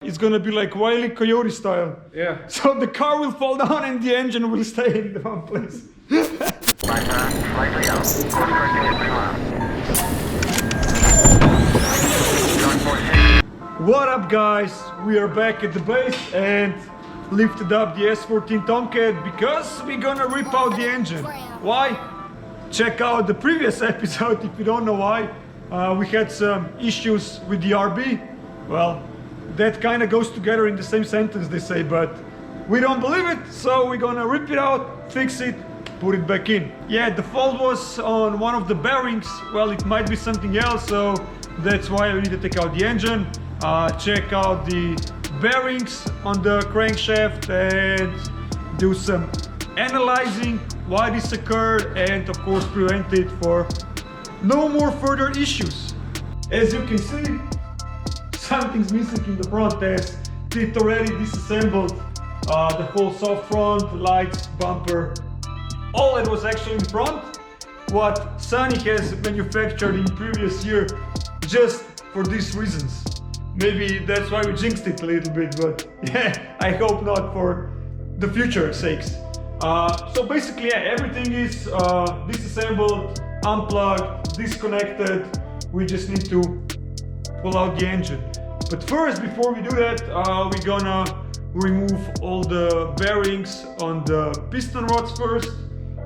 It's gonna be like Wile E. Coyote style. Yeah. So the car will fall down and the engine will stay in the one place. Slightly out. What up guys? We are back at the base and lifted up the S14 TOMCAT because we're gonna rip out the engine. Why? Check out the previous episode if you don't know why. We had some issues with the RB. Well, that kind of goes together in the same sentence they say, but we don't believe it, so we're gonna rip it out, fix it, put it back in. Yeah, the fault was on one of the bearings. Well, it might be something else, so that's why we need to take out the engine, check out the bearings on the crankshaft and do some analyzing why this occurred and of course prevent it for no more further issues. As you can see, something's missing in the front as it already disassembled the whole soft front, lights, bumper. All that was actually in front, what Sunny has manufactured in previous year just for these reasons. Maybe that's why we jinxed it a little bit, but yeah, I hope not for the future sakes. So basically, yeah, everything is disassembled, unplugged, disconnected. We just need to pull out the engine. But first, before we do that, we're gonna remove all the bearings on the piston rods first,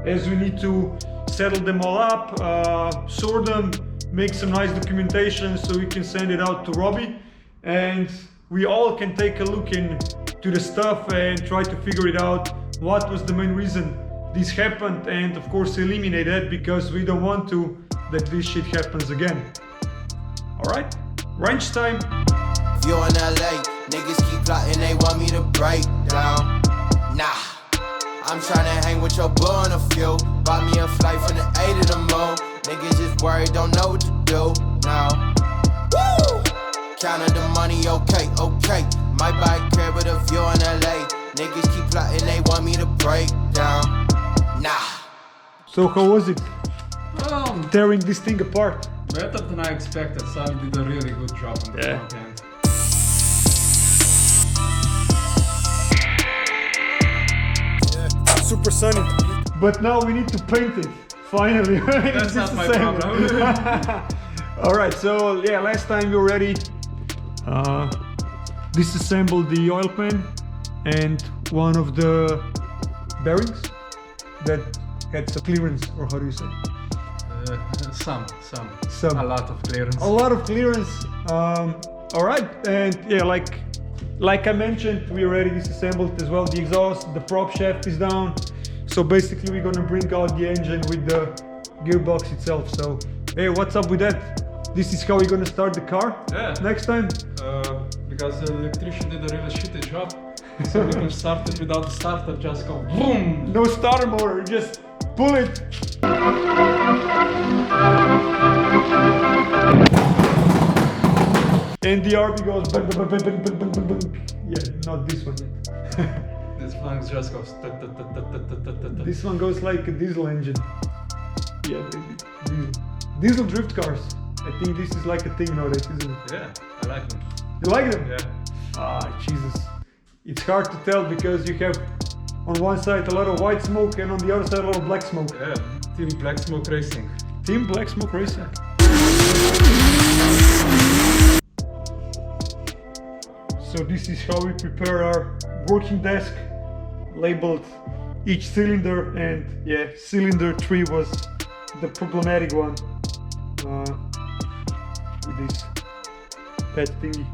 as we need to settle them all up, sort them, make some nice documentation so we can send it out to Robbie, and we all can take a look into the stuff and try to figure it out what was the main reason this happened, and of course eliminate that because we don't want to that this shit happens again. Alright, wrench time. You in LA, niggas keep plotting, they want me to break down. Nah, I'm tryna hang with your boy on a few. Bought me a flight from the A to the moon. Niggas just worried, don't know what to do now. Woo! Counting the money, okay, okay. Might buy a crib with a view in LA. Niggas keep plotting, they want me to break down. Nah. So how was it? Tearing this thing apart? Better than I expected. Sunny did a really good job on the front end. Super sunny. But now we need to paint it. Finally. That's not my problem. Alright, so yeah, last time we already disassembled the oil pan and one of the bearings that had some clearance, or how do you say? Some. A lot of clearance. A lot of clearance. Alright, and yeah, like I mentioned, we already disassembled as well the exhaust, the prop shaft is down. So basically we're gonna bring out the engine with the gearbox itself. So hey, what's up with that? This is how we're gonna start the car next time? Because the electrician did a really shitty job. So we can start it without the starter, just go boom! No starter motor, just pull it. And the RB goes bang, bang, bang, bang, bang, bang, bang, bang. Yeah, not this one yet. This one just goes. This one goes like a diesel engine. Yeah, baby. Diesel drift cars. I think this is like a thing nowadays, isn't it? Yeah, I like them. You like them? Yeah. Ah, Jesus. It's hard to tell because you have on one side a lot of white smoke and on the other side a lot of black smoke. Yeah, Team Black Smoke Racing. Team Black Smoke Racing. So this is how we prepare our working desk, labeled each cylinder, and yeah, cylinder 3 was the problematic one with this pet thingy.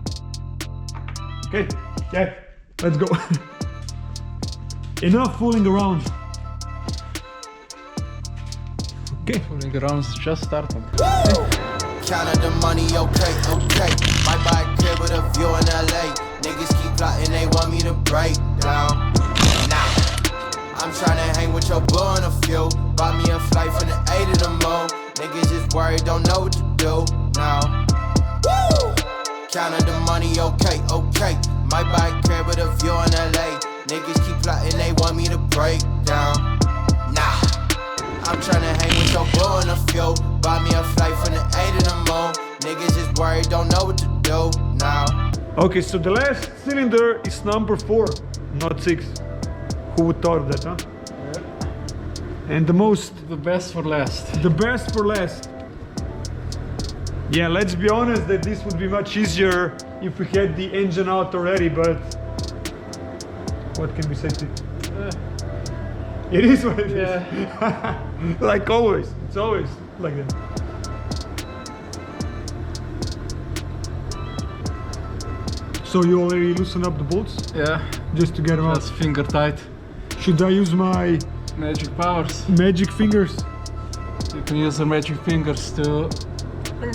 Okay, yeah, let's go. Enough fooling around. Okay. Fooling around is just starting. Counting the money, okay, okay. Might buy a crib with a view in LA. Niggas keep plotting, they want me to break down. Nah, I'm tryna hang with your boy on a few. Bought me a flight from the A to the moon. Niggas just worried, don't know what to do now. Woo! Counting the money, okay, okay. Might buy a crib with a view in LA. Niggas keep plotting, they want me to break down. Nah, I'm tryna hang with your boy on a few. Bought me a flight from the A to the moon. Niggas just worried, don't know what to do now. Okay, so the last cylinder is number 4, not 6. Who would thought of that, huh? Yeah. And The best for last. the best for last. Yeah, let's be honest that this would be much easier if we had the engine out already, but what can we say to it? It is what it is. Like always, it's always like that. So you already loosen up the bolts? Yeah, Just to get them out. that's finger tight. Should I use my Magic powers. magic fingers? You can use the magic fingers to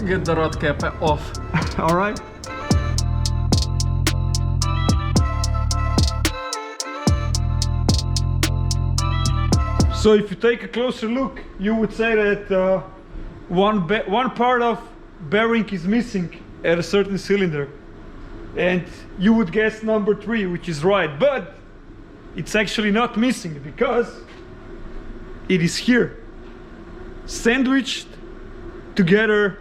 get the rod cap off. Alright. So if you take a closer look, you would say that one part of bearing is missing at a certain cylinder. And you would guess number 3, which is right, but it's actually not missing because it is here, sandwiched together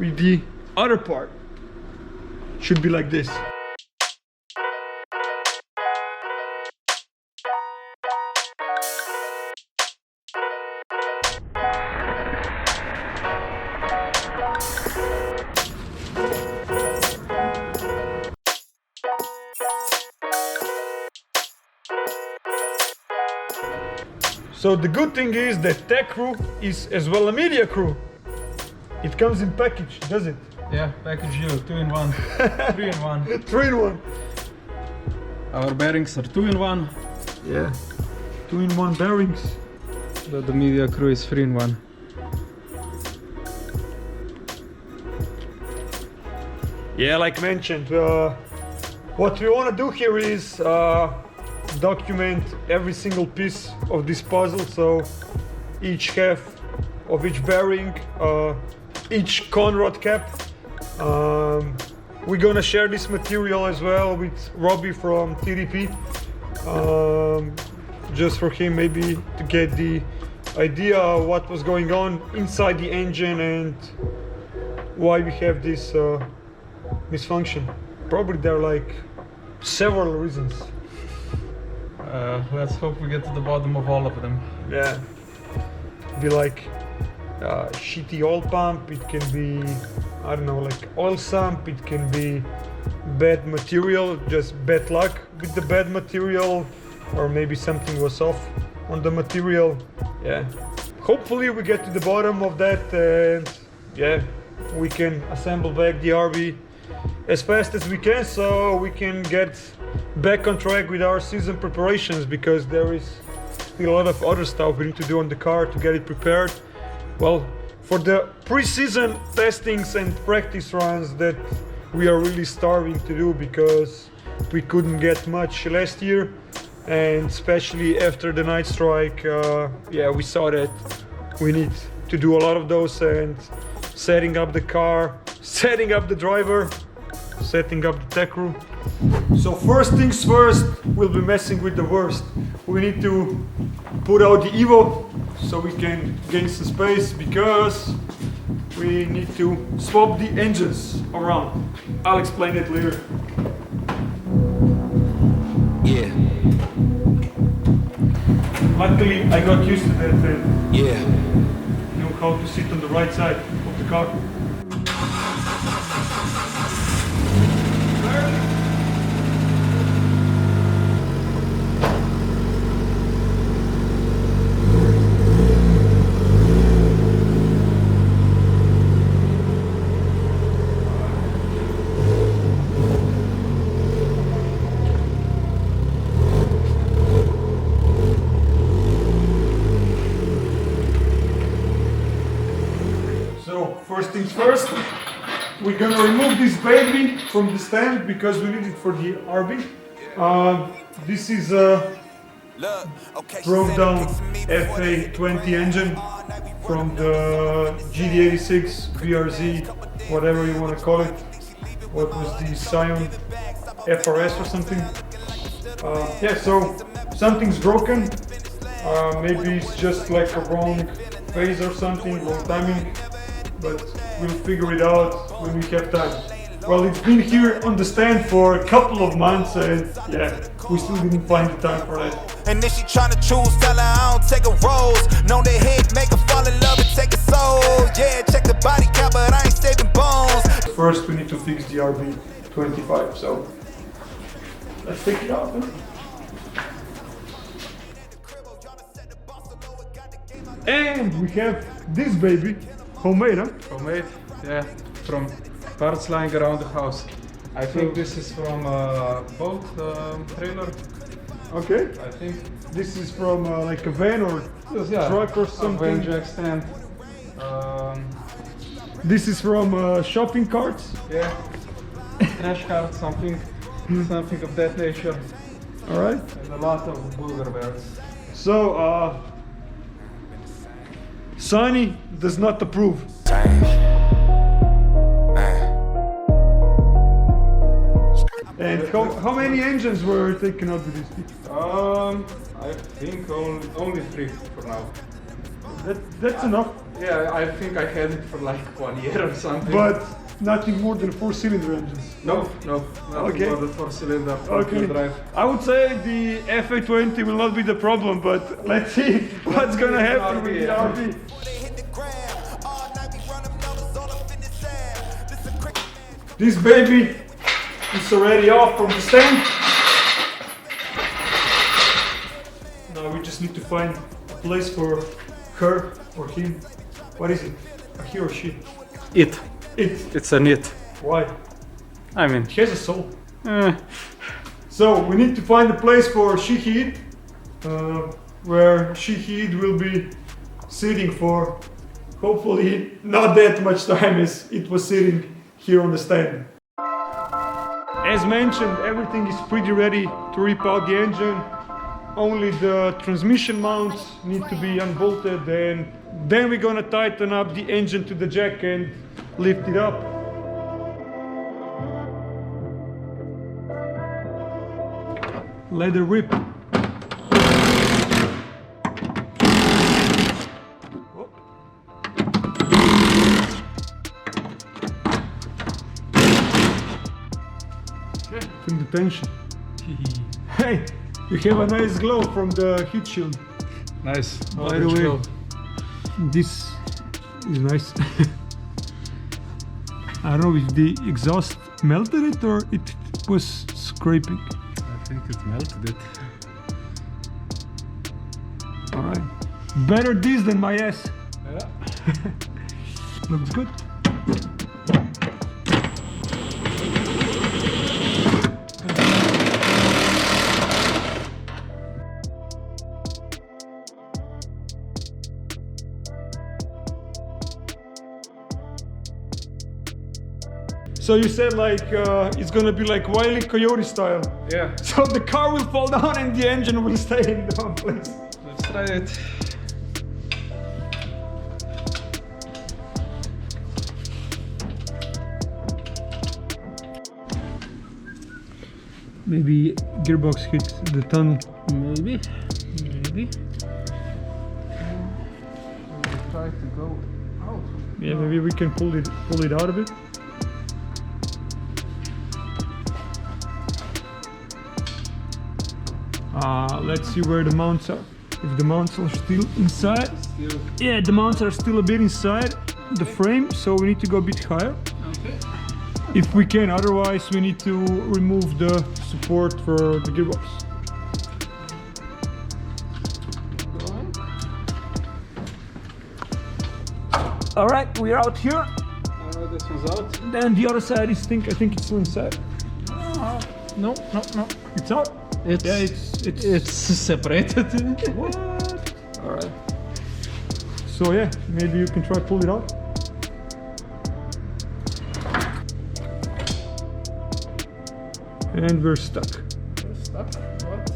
with the other part. Should be like this. So the good thing is that tech crew is as well a media crew. It comes in package, does it? Yeah, package you, 2-in-1, 3-in-1. 3-in-1. Our bearings are 2-in-1. Yeah. 2-in-1 bearings. But the media crew is 3-in-1. Yeah, like mentioned, what we want to do here is document every single piece of this puzzle. So each half of each bearing, each conrod cap. We're gonna share this material as well with Robbie from TDP, just for him maybe to get the idea of what was going on inside the engine and why we have this misfunction. Probably there are like several reasons. Let's hope we get to the bottom of all of them. Yeah, be like shitty oil pump, it can be, I don't know, like oil sump, it can be bad material, just bad luck with the bad material, or maybe something was off on the material. Yeah, hopefully we get to the bottom of that and yeah, we can assemble back the RB as fast as we can, so we can get back on track with our season preparations, because there is still a lot of other stuff we need to do on the car to get it prepared. Well, for the pre-season testings and practice runs that we are really starving to do, because we couldn't get much last year, and especially after the night strike, yeah, we saw that we need to do a lot of those, and setting up the car, setting up the driver, setting up the tech crew. So first things first, we'll be messing with the worst. We need to put out the Evo so we can gain some space, because we need to swap the engines around. I'll explain it later. Yeah, Luckily, I got used to that and yeah. know how to sit on the right side of the car. First things first, we're gonna remove this baby from the stand because we need it for the RB. This is a broke down FA20 engine from the GD86 BRZ, whatever you want to call it. What was the Scion FRS or something? Yeah, so something's broken. Maybe it's just like a wrong phase or something, wrong timing. But we'll figure it out when we have time. Well, it's been here on the stand for a couple of months and yeah, we still didn't find the time for that. And then she tryna choose, tell her I don't take a rose. Know the hit, make her fall in love and take a soul. Yeah, check the body count, but I ain't saving bones. First we need to fix the RB25, so let's take it off. And we have this baby, homemade, huh? Homemade, yeah, from parts lying around the house. I think this is from a boat trailer. Okay. I think This is from like a van or yeah, truck or a something. van jack stand. This is from shopping carts. Yeah, trash cart, something of that nature, All right. and a lot of booger belts. So, Sonny does not approve. And how many engines were taken out with this? I think only 3 for now. That's enough, Yeah, I think I had it for like 1 year or something. but nothing more than 4-cylinder engines. no, not Okay. for the 4-cylinder Okay. drive. I would say the FA20 will not be the problem, but let's see what's gonna happen with the RB. This baby is already off from the stand. Now we just need to find a place for her or him. What is it? A he or she? It. It. It's a knit. Why? I mean, It has a soul. So we need to find a place for she-he, where she-he will be sitting for hopefully not that much time as it was sitting here on the stand. As mentioned, everything is pretty ready to rip out the engine. Only the transmission mounts need to be unbolted, and then we're gonna tighten up the engine to the jack and lift it up. Let it rip. Feel the tension. Hey, you have a nice glow from the heat shield. nice. By the way, this is nice. I don't know if the exhaust melted it or it was scraping. I think it melted it. Alright. Better this than my ass. Yeah. Looks good. So you said like it's gonna be like Wile E. Coyote style. Yeah. So the car will fall down and the engine will stay in the one place. Let's try it. Maybe gearbox hit the tunnel. Maybe. We'll try to go out. Yeah, maybe we can pull it out a bit. Let's see where the mounts are. If the mounts are still inside. Still. Yeah, the mounts are still a bit inside the frame, so we need to go a bit higher. Okay. If we can, otherwise we need to remove the support for the gearbox. Alright, we're out here. This one's out. Then the other side is I think it's still inside. No. It's out. It's separated. What? Alright. So yeah, maybe you can try pull it out. And we're stuck. Stuck? What?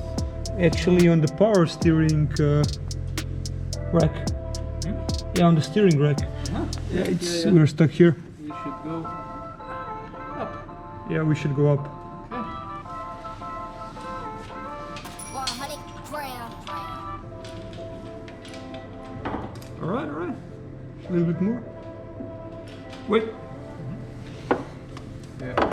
Actually on the power steering rack. Yeah, on the steering rack. Yeah, we're stuck here. We should go up. Yeah, we should go up. 100 grams. Alright. A little bit more. Wait. Yeah.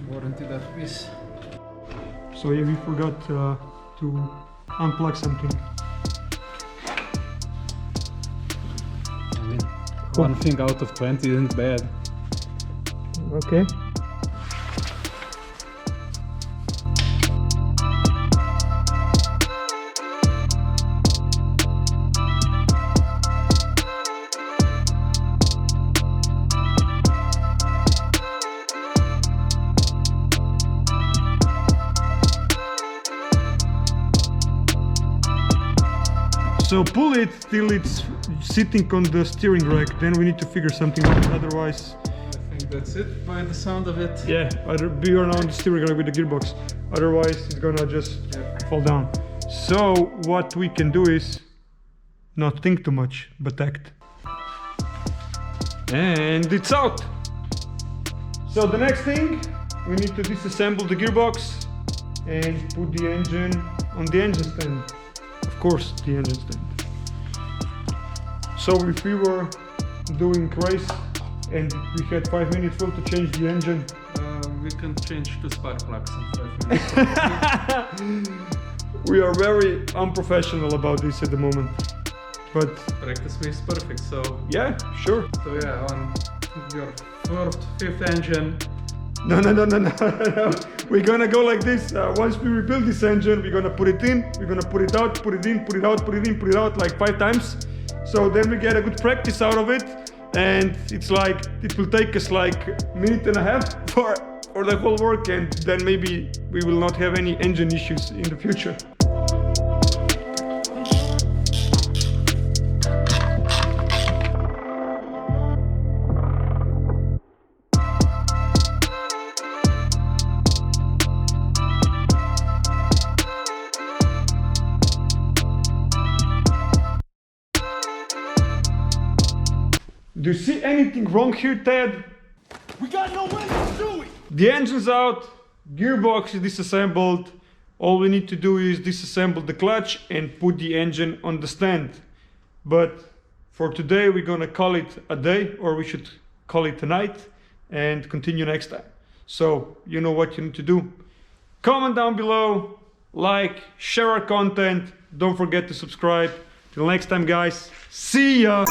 warranty that piece. So yeah, we forgot to unplug something. I mean, one thing out of 20 isn't bad. Okay. So pull it till it's sitting on the steering rack, then we need to figure something out, otherwise... I think that's it by the sound of it. Yeah, either be around the steering rack with the gearbox, otherwise it's gonna just fall down. So what we can do is not think too much, but act. And it's out! So the next thing, we need to disassemble the gearbox and put the engine on the engine stand. Of course, the engine stand. So if we were doing race and we had 5 minutes full to change the engine, We can change to spark plugs in 5 minutes. we are very unprofessional about this at the moment. But Practice makes perfect, so... yeah, sure. So yeah, on your fourth, fifth engine, No. We're gonna go like this. Once we rebuild this engine, we're gonna put it in, we're gonna put it out, put it in, put it out, put it in, put it out like 5 times. So then we get a good practice out of it. And it's like, it will take us like a minute and a half for the whole work. And then maybe we will not have any engine issues in the future. Do you see anything wrong here, Ted? We got no way to do it! The engine's out, gearbox is disassembled. All we need to do is disassemble the clutch and put the engine on the stand. But for today, we're gonna call it a day, or we should call it a night, and continue next time. So you know what you need to do. Comment down below, like, share our content. Don't forget to subscribe. Till next time, guys. See ya!